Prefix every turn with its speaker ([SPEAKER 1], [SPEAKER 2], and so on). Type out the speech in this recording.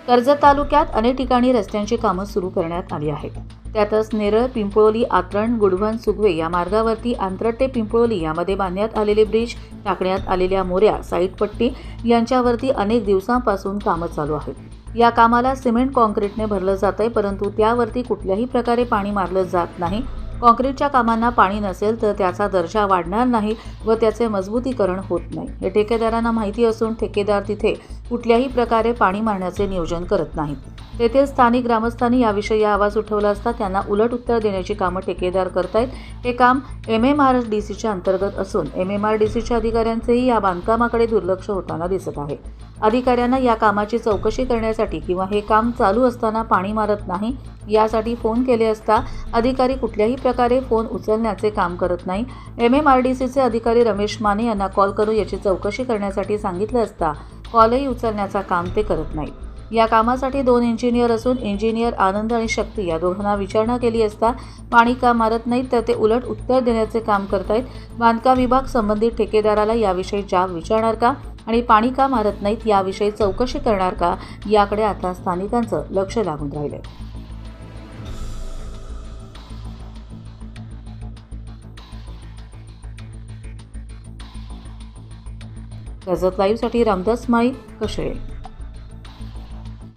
[SPEAKER 1] कर्जत तालुक्यात अनेक ठिकाणी रस्त्यांची कामं सुरू करण्यात आली आहेत. त्यातच नेरळ, पिंपळोली, आतरण, गुडवन, सुगवे या मार्गावरती आंतरट ते पिंपळोली यामध्ये बांधण्यात आलेले ब्रिज, टाकण्यात आलेल्या मोऱ्या, साईड पट्टी यांच्यावरती अनेक दिवसांपासून कामं चालू आहेत. या कामाला सिमेंट कॉन्क्रीटने भरलं जातंय, परंतु त्यावरती कुठल्याही प्रकारे पाणी मारलं जात नाही. कॉन्क्रीटच्या कामांना पाणी नसेल तर त्याचा दर्जा वाढणार नाही व त्याचे मजबूतीकरण होत नाही. हे ठेकेदारांना माहिती असून ठेकेदार तिथे कुठल्याही प्रकारे पाणी मारण्याचे नियोजन करत नाहीत. तेथील स्थानिक ग्रामस्थांनी याविषयी आवाज उठवला असता त्यांना उलट उत्तर देण्याची कामं ठेकेदार करतायत. हे काम MMRDCच्या अंतर्गत असून MMRDCच्या अधिकाऱ्यांचेही या बांधकामाकडे दुर्लक्ष होताना दिसत आहे. अधिकाऱ्यांना या कामाची चौकशी करण्यासाठी किंवा हे काम चालू असताना पाणी मारत नाही यासाठी फोन केले असता अधिकारी कुठल्याही प्रकारे फोन उचलण्याचे काम करत नाही. MMRDCचे अधिकारी रमेश माने यांना कॉल करून याची चौकशी करण्यासाठी सांगितलं असता कॉलही उचलण्याचा काम ते करत नाही. या कामासाठी 2 इंजिनियर असून इंजिनियर आनंद आणि शक्ती या दोघांना विचारणा केली असता पाणी का मारत नाहीत तर ते उलट उत्तर देण्याचे काम करतायत. बांधकाम विभाग संबंधित ठेकेदाराला याविषयी जाब विचारणार का आणि पाणी का मारत नाहीत याविषयी चौकशी करणार का याकडे आता स्थानिकांचं लक्ष लागून राहिलंय. कर्जत लाईव्हसाठी रामदास माळी, कशेळे.